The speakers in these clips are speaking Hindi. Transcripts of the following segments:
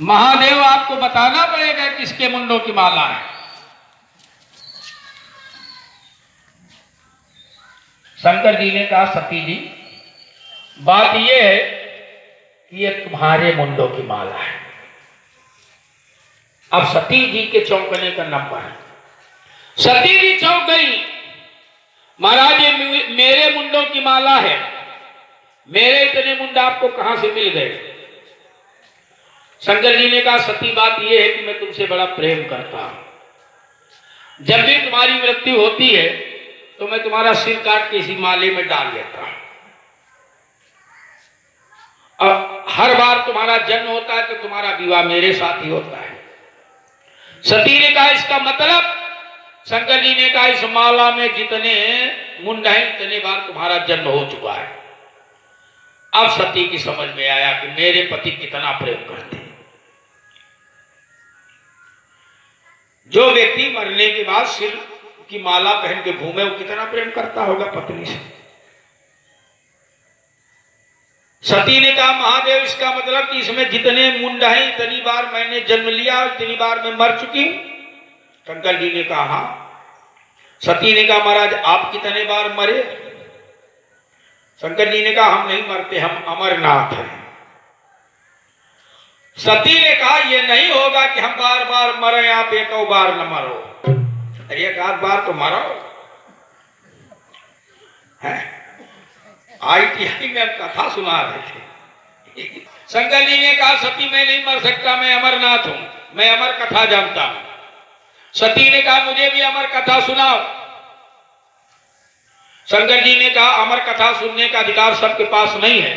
महादेव आपको बताना पड़ेगा किसके मुंडों की माला है। शंकर जी ने कहा सती जी, बात यह है कि ये तुम्हारे मुंडों की माला है। अब सती जी के चौंकने का नंबर है। सती जी चौंक गई, महाराज ये मेरे मुंडों की माला है, मेरे इतने मुंड आपको कहां से मिल गए। शंकर जी ने कहा सती बात यह है कि मैं तुमसे बड़ा प्रेम करता हूं। जब भी तुम्हारी मृत्यु होती है तो मैं तुम्हारा सिर काट के इसी माले में डाल देता हूं। और हर बार तुम्हारा जन्म होता है तो तुम्हारा विवाह मेरे साथ ही होता है। सती ने कहा इसका मतलब, शंकर जी ने कहा इस माला में जितने मुंड हैं इतने बार तुम्हारा जन्म हो चुका है। अब सती की समझ में आया कि मेरे पति कितना प्रेम करते हैं। जो व्यक्ति मरने के बाद सिर की माला पहन के घूमे वो कितना प्रेम करता होगा पत्नी से। सती ने कहा महादेव इसका मतलब कि इसमें जितने मुंड हैं इतनी बार मैंने जन्म लिया, इतनी बार मैं मर चुकी हूं। शंकर जी ने कहा हाँ। सती ने कहा महाराज आप कितने बार मरे। शंकर जी ने कहा हम नहीं मरते, हम अमरनाथ हैं। सती ने कहा यह नहीं होगा कि हम बार बार मरे, आप एक बार न मरो। अरे एक आध बार तो मरो है। ITI में हम कथा सुना रहे थे। शंकर जी ने कहा सती मैं नहीं मर सकता, मैं अमरनाथ हूं, मैं अमर कथा जानता हूं। सती ने कहा मुझे भी अमर कथा सुनाओ। शंकर जी ने कहा अमर कथा सुनने का अधिकार सबके पास नहीं है,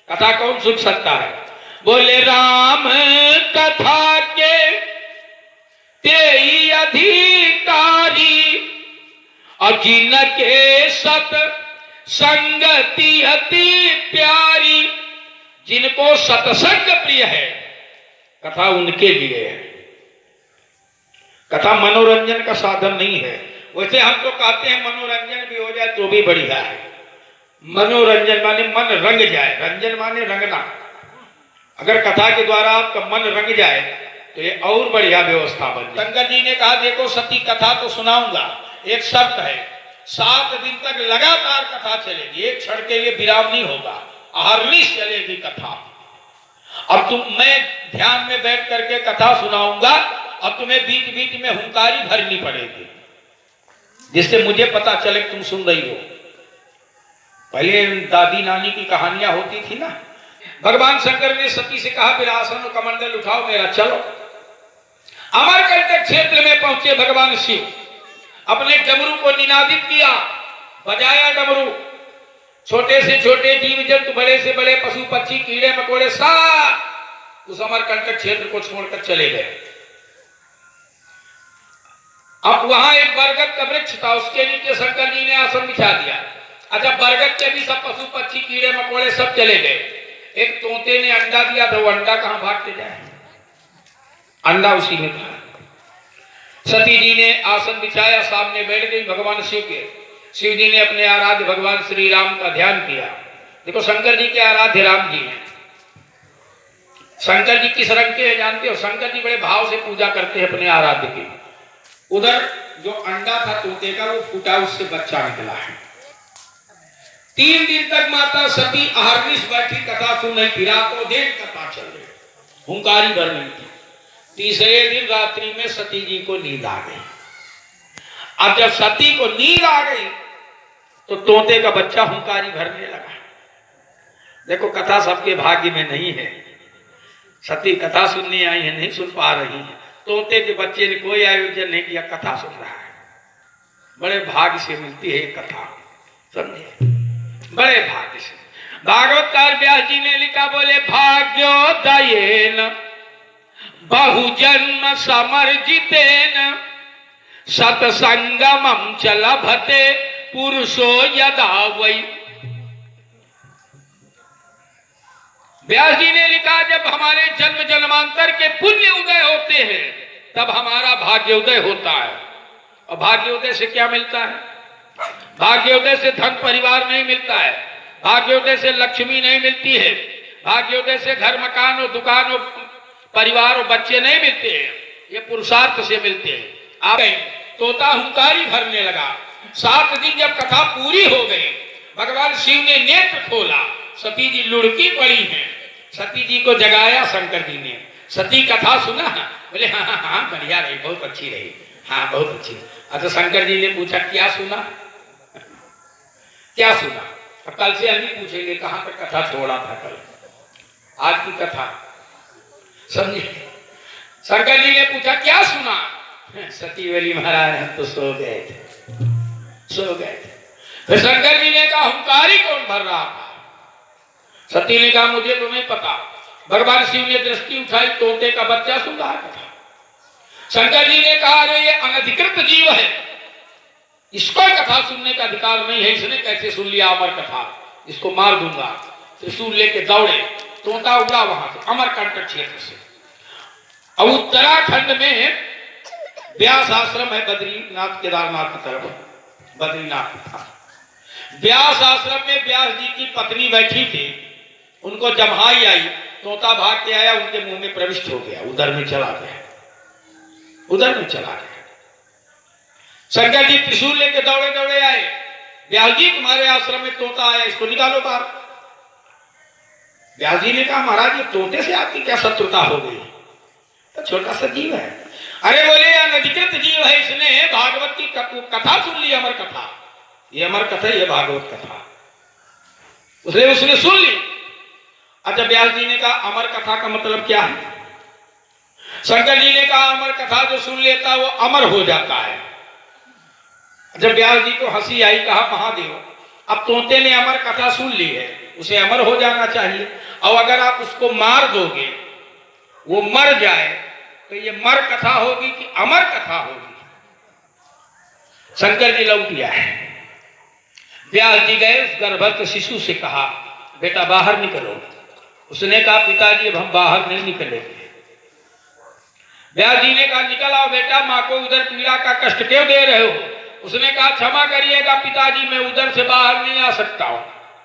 कथा कौन सुन सकता है। बोले राम कथा के तेई अधिकारी, अजिन के सत संगति अति प्यारी। जिनको सत्संग प्रिय है कथा उनके लिए है। कथा मनोरंजन का साधन नहीं है। वैसे हम तो कहते हैं मनोरंजन भी हो जाए तो भी बढ़िया है। मनोरंजन माने मन रंग जाए, रंजन माने रंगना। अगर कथा के द्वारा आपका मन रंग जाए तो ये और बढ़िया व्यवस्था बन जाए। शंकर जी ने कहा देखो सती कथा तो सुनाऊंगा, एक शर्त है 7 दिन तक लगातार कथा चलेगी, एक क्षण के लिए विराम नहीं होगा, अहर्निश चलेगी कथा। अब मैं ध्यान में बैठ करके कथा सुनाऊंगा और तुम्हें बीच बीच में हुंकारी भरनी पड़ेगी जिससे मुझे पता चले तुम सुन रही हो। पहले दादी नानी की कहानियां होती थी ना। भगवान शंकर ने सती से कहा विरासन कमंडल उठाओ मेरा, चलो। अमरकंटक क्षेत्र में पहुंचे भगवान शिव, अपने डमरू को निनादित किया, बजाया डमरू। छोटे से छोटे जीव जंतु, बड़े से बड़े पशु पक्षी, कीड़े मकोड़े सब उस अमरकंटक क्षेत्र को छोड़कर चले गए। अब वहां एक बरगद का वृक्ष था, उसके नीचे शंकर जी ने आसन बिछा दिया। अच्छा, बरगद के भी सब पशु पक्षी कीड़े मकोड़े सब चले गए। एक तोते ने अंडा दिया था, वो अंडा कहां भागते जाए, अंडा उसी में था। सती जी ने आसन बिछाया, सामने बैठ गई भगवान शिव के। शिव जी ने अपने आराध्य भगवान श्री राम का ध्यान किया। देखो शंकर जी के आराध्य राम जी हैं। शंकर जी किस रंग के हैं जानते हो? शंकर जी बड़े भाव से पूजा करते हैं अपने आराध्य की। उधर जो अंडा था तोते का वो फूटा, उससे बच्चा निकला है। 3 दिन तक माता सती अहर्निश बैठी कथा सुन रही थी, रातों दिन कथा चल रही, हुंकारी भर रही थी। तीसरे दिन रात्रि में सती जी को नींद आ गई। अब जब सती को नींद आ गई तो तोते का बच्चा हुंकारी भरने लगा। देखो कथा सबके भाग्य में नहीं है। सती कथा सुनने आई है, नहीं सुन पा रही है। तोते के बच्चे ने कोई आयोजन नहीं किया, कथा सुन रहा है। बड़े भाग्य से मिलती है ये कथा, समझे, बड़े भाग्य से। भागवतकार व्यास जी ने लिखा, बोले भाग्योदयेन बहुजन्म समर्जितेन सत्संगमं च लभते पुरुषो यदा वै। व्यास जी ने लिखा जब हमारे जन्म जन्मांतर के पुण्य उदय होते हैं तब हमारा भाग्योदय होता है। और भाग्योदय से क्या मिलता है? भाग्योदय से धन परिवार नहीं मिलता है, भाग्योदय से लक्ष्मी नहीं मिलती है, भाग्योदय से घर मकान और दुकान और परिवार और बच्चे नहीं मिलते हैं, ये पुरुषार्थ से मिलते हैं। आप तोता हुंकारी भरने लगा। 7 दिन जब कथा पूरी हो गई, भगवान शिव ने नेत्र खोला, सती जी लुढ़की पड़ी हैं। सती जी को जगाया शंकर जी ने। सती कथा सुना? बोले हाँ हाँ हाँ बढ़िया रही, बहुत अच्छी रही, हाँ बहुत अच्छी। अच्छा शंकर जी ने पूछा क्या सुना, क्या सुना? कल से हम भी पूछेंगे कहां तक कथा छोड़ा था कल, आज की कथा समझे। शंकर जी ने पूछा क्या सुना? सती बोली महाराज हम तो सो गए थे, सो गए थे। फिर शंकर जी ने कहा हुंकारी कौन भर रहा था? सती ने कहा मुझे तो नहीं पता। भगवान शिव ने दृष्टि उठाई, तोते का बच्चा सुन रहा था। शंकर जी ने कहा अरे ये अनधिकृत जीव है, इसको कथा सुनने का अधिकार नहीं है, इसने कैसे सुन लिया अमर कथा, इसको मार दूंगा। त्रिशूल लेके दौड़े, तोता उड़ा वहां से अमरकंटक क्षेत्र से। अब उत्तराखंड में व्यास आश्रम है, बद्रीनाथ केदारनाथ की तरफ, बद्रीनाथ था। व्यास आश्रम में व्यास जी की पत्नी बैठी थी, उनको जम्हाई आई, तोता भाग के आया, उनके मुंह में प्रविष्ट हो गया, उधर में चला गया, उधर में चला गया। शंकर जी त्रिशूल लेके दौड़े दौड़े आए, व्यास जी तुम्हारे आश्रम में तोता आया, इसको निकालो बाहर। व्यास जी ने कहा महाराज ये तोते से आपकी क्या शत्रुता हो गई, तो छोटा सा जीव है। अरे बोले अनधिकृत जीव है, इसने भागवत की कथा सुन ली, अमर कथा, ये अमर कथा, ये भागवत कथा उसने सुन ली। अच्छा व्यास जी ने कहा अमर कथा का मतलब क्या है? शंकर जी ने कहा अमर कथा जो सुन लेता वो अमर हो जाता है। जब व्यास जी को हंसी आई, कहा महादेव अब तोते ने अमर कथा सुन ली है, उसे अमर हो जाना चाहिए, और अगर आप उसको मार दोगे वो मर जाए तो ये मर कथा होगी कि अमर कथा होगी? शंकर जी लौट गया है। व्यास जी गए, उस गर्भस्थ शिशु से कहा बेटा बाहर निकलो। उसने कहा पिताजी अब हम बाहर नहीं निकलेंगे। व्यास जी ने कहा निकल आओ बेटा, माँ को उधर पीड़ा का कष्ट क्यों दे रहे हो? उसने कहा क्षमा करिएगा पिताजी, मैं उधर से बाहर नहीं आ सकता हूं।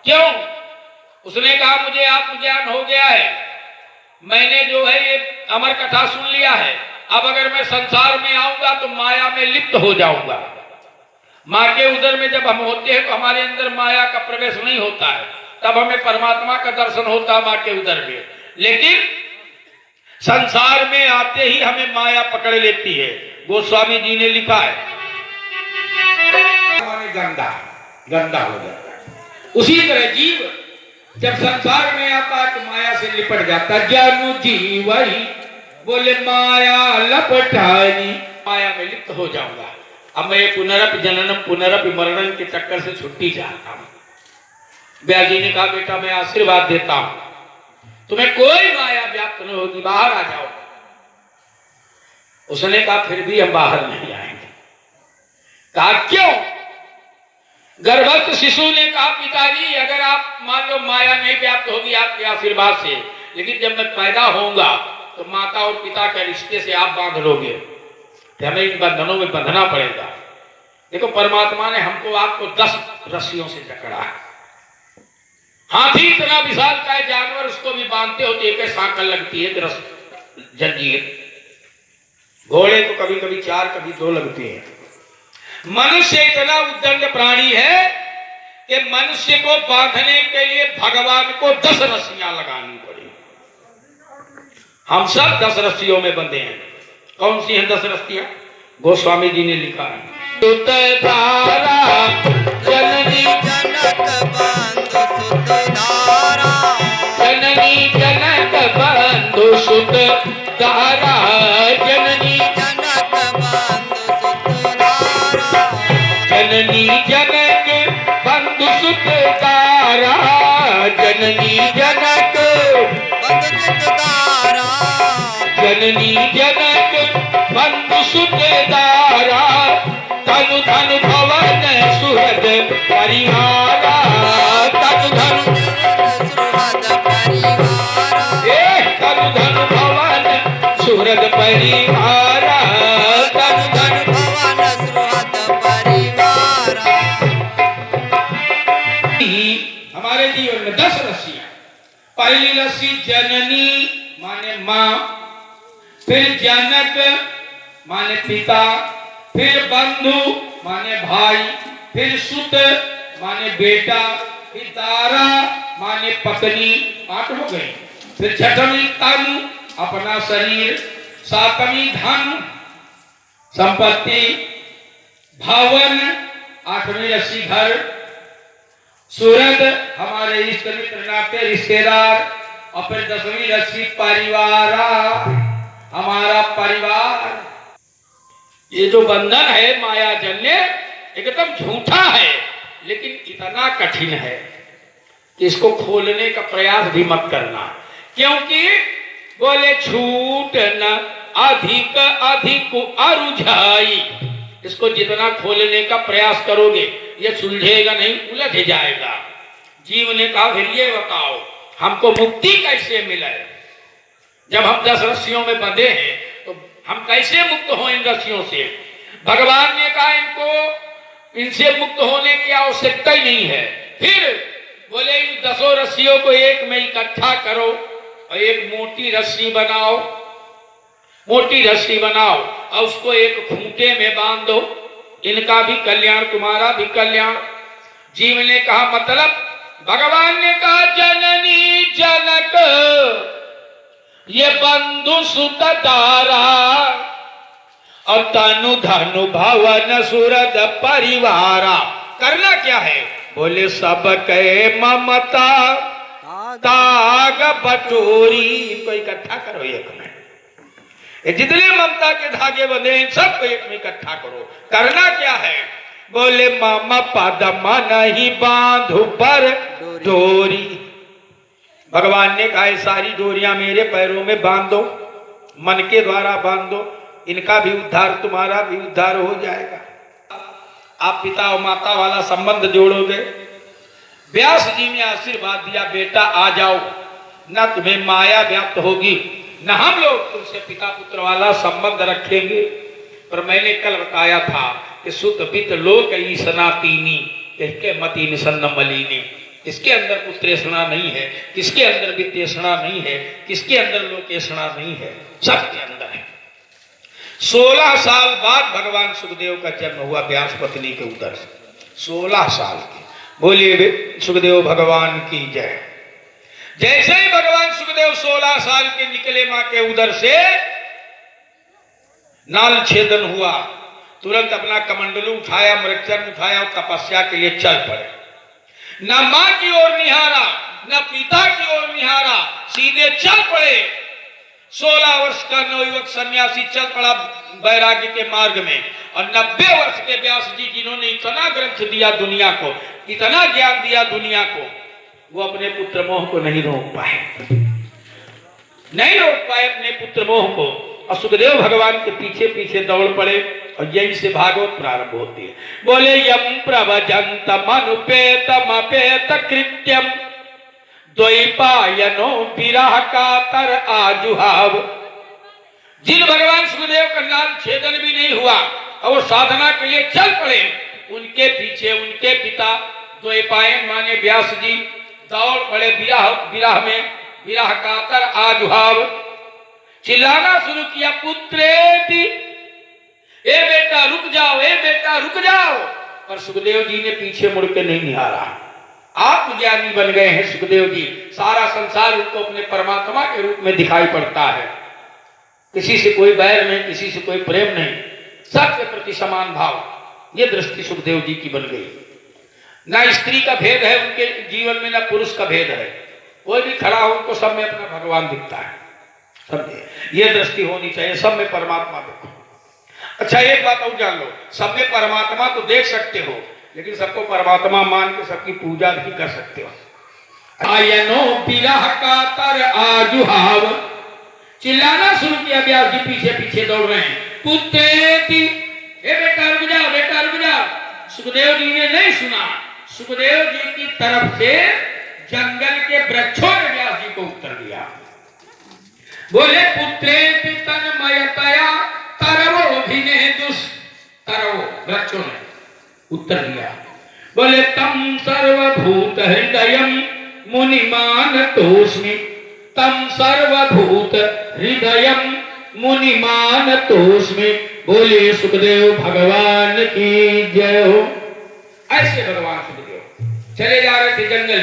क्यों? उसने कहा मुझे आत्मज्ञान हो गया है, मैंने जो है ये अमर कथा सुन लिया है, अब अगर मैं संसार में आऊंगा तो माया में लिप्त हो जाऊंगा। माँ के उदर में जब हम होते हैं तो हमारे अंदर माया का प्रवेश नहीं होता है, तब हमें परमात्मा का दर्शन होता है माँ के उदर में। लेकिन संसार में आते ही हमें माया पकड़ लेती है। गोस्वामी जी ने लिखा है गंदा गंदा हो जाता है। उसी तरह जीव जब संसार में आता है तो माया से लिपट जाता है। जनु जीव ही बोले माया लपटानी, माया में लिप्त हो जाऊंगा। अब मैं पुनरपि जननम पुनरपि मरणम के चक्कर से छुट्टी चाहता हूं। व्यास जी ने कहा बेटा मैं आशीर्वाद देता हूं, तुम्हें कोई माया व्याप्त नहीं होगी, बाहर आ जाओ। उसने कहा फिर भी हम बाहर नहीं आएंगे। कहा क्यों? गर्भस्थ शिशु ने कहा पिताजी अगर आप मान लो माया नहीं व्याप्त होगी आपके आशीर्वाद से, लेकिन जब मैं पैदा होऊंगा तो माता और पिता के रिश्ते से आप बांध लोगे, तो हमें इन बंधनों में बंधना पड़ेगा। देखो परमात्मा ने हमको आपको 10 रस्सियों से जकड़ा है। हाथी इतना विशाल का जानवर, उसको भी बांधते हो तो एक सांकल लगती है जंजीर। घोड़े को कभी कभी 4 कभी 2 लगती है। मनुष्य इतना उद्दंड प्राणी है कि मनुष्य को बांधने के लिए भगवान को 10 रस्सियां लगानी पड़ी। हम सब 10 रस्सियों में बंधे हैं। कौन सी हैं 10 रस्सियां? गोस्वामी जी ने लिखा है सुत धारा जननी जनक बंधु सुत धारा, जननी जनक बंधु सुत धारा, जननी जनक बंधु सुत धारा, जननी जनक बंधु सुत धारा, जननी जनक बंधु सुत धारा, जननी जनक बंधु सुत धारा, तनु धनु भवन सुहृद परिवारा, तनु धनु सुहृद परिवारा, तनु धनु भवन सुहृद परिवारा, तनु धनु भवन सुहृद परिवारा। हमारे जीवन में 10 रस्सियां। पहली रस्सी जननी माने माँ, फिर जनक माने पिता, फिर बंधु माने भाई, फिर सुत माने बेटा, फिर दारा माने पत्नी, 8 हो गई। फिर छठवीं तन अपना शरीर, 7वीं धन संपत्ति, भवन 8वीं रस्सी घर, सूरत हमारे इष्ट मित्र नाते रिश्तेदार, और फिर 10वीं रस्सी परिवार, हमारा परिवार। ये जो बंधन है माया जन्य एकदम झूठा है, लेकिन इतना कठिन है कि इसको खोलने का प्रयास भी मत करना, क्योंकि बोले छूट न अधिक अधिक अरुझाई। इसको जितना खोलने का प्रयास करोगे ये सुलझेगा नहीं, उलझ जाएगा। जीव ने कहा फिर ये बताओ हमको मुक्ति कैसे मिले? जब हम 10 रस्सियों में बंधे हैं तो हम कैसे मुक्त हो इन रस्सियों से? भगवान ने कहा इनसे मुक्त होने की आवश्यकता ही नहीं है। फिर बोले इन 10 रस्सियों को एक में इकट्ठा करो और एक मोटी रस्सी बनाओ, मोटी रस्सी बनाओ और उसको एक खूंटे में बांध दो, इनका भी कल्याण तुम्हारा भी कल्याण। जीव ने कहा मतलब? भगवान ने कहा जननी जनक ये बंधु सुत दारा और तनु धनु भवन सुरद परिवारा। करना क्या है? बोले सब कहे ममता ताग बटोरी। इनको इकट्ठा करो एक में, जितने ममता के धागे बंधे इन सबको एक में इकट्ठा करो। करना क्या है? बोले मम पद नहीं बांधु पर डोरी। भगवान ने कहा सारी डोरियां मेरे पैरों में बांध दो, मन के द्वारा बांध दो, इनका भी उद्धार तुम्हारा भी उद्धार हो जाएगा। आप पिता और माता वाला संबंध जोड़ोगे। व्यास जी ने आशीर्वाद दिया बेटा आ जाओ, न तुम्हें माया व्याप्त होगी, न हम लोग तुमसे पिता पुत्र वाला संबंध रखेंगे। पर मैंने कल बताया था कि सुत वित लोक ईसना तीनी कहके मति निसन्न मलिनी। किसके अंदर पुत्रेषणा नहीं है, किसके अंदर वित्तेषणा नहीं है, किसके अंदर लोकेषणा नहीं है, सबके अंदर है। 16 साल बाद भगवान सुखदेव का जन्म हुआ व्यास पत्नी के उदर से। 16 साल के। बोलिए सुखदेव भगवान की जय। जैसे ही भगवान सुखदेव 16 साल के निकले मां के उदर से, नाल छेदन हुआ, तुरंत अपना कमंडलू उठाया, मृक्षण उठाया और तपस्या के लिए चल पड़े। न मां की ओर निहारा, न पिता की ओर निहारा, सीधे चल पड़े। 16 वर्ष का नवयुवक सन्यासी चल पड़ा वैराग्य के मार्ग में, और 90 वर्ष के व्यास जी जिन्होंने इतना ग्रंथ दिया दुनिया को, इतना ज्ञान दिया दुनिया को, वो अपने पुत्र मोह को नहीं रोक पाए, नहीं रोक पाए अपने पुत्र मोह को। और सुखदेव भगवान के पीछे पीछे दौड़ पड़े, और यही से भागवत प्रारंभ होती है। बोले यम प्रवजंत मनुपेत मपेत कृत्यम द्वैपायनो विरह कातर आजुहाव। जिन भगवान सुखदेव का नाम छेदन भी नहीं हुआ और वो साधना के लिए चल पड़े, उनके पीछे उनके पिता द्वैपायन माने व्यास जी दौड़ पड़े विरह में, विरह कातर आजुहाव। चिल्लाना शुरू किया पुत्रेति, ए बेटा रुक जाओ, ए बेटा रुक जाओ। पर सुखदेव जी ने पीछे मुड़ के नहीं निहारा। आत्मज्ञानी बन गए हैं सुखदेव जी। सारा संसार उनको अपने परमात्मा के रूप में दिखाई पड़ता है। किसी से कोई बैर नहीं, किसी से कोई प्रेम नहीं, सबके प्रति समान भाव। ये दृष्टि सुखदेव जी की बन गई। ना स्त्री का भेद है उनके जीवन में, ना पुरुष का भेद है। कोई भी खड़ा हो उनको सब में अपना भगवान दिखता है। समझे? ये दृष्टि होनी चाहिए, सब में परमात्मा देखो। अच्छा एक बात और जान लो, सब में परमात्मा तो देख सकते हो, लेकिन सबको परमात्मा मान के सबकी पूजा भी कर सकते हो। आयनो विरह कातर आजुहाव। चिल्लाना शुरू किया, व्यास जी पीछे पीछे दौड़ रहे हैं। पुत्रेति, ए बेटा रुक जाओ, बेटा रुक जाओ। सुखदेव जी ने नहीं सुना। सुखदेव जी की तरफ से जंगल के वृक्षों ने व्यास जी को उत्तर दिया। बोले पुत्रेति तन्मयतया तरवो भिने दुष। तरवो वृक्षों ने उत्तर दिया। बोले तम सर्वभूत हृदयम मुनिमान तोस्मि, तम सर्वभूत हृदयम मुनि मान तो उसमें बोले सुखदेव भगवान की जय हो। ऐसे भगवान सुखदेव चले जा रहे थे जंगल में।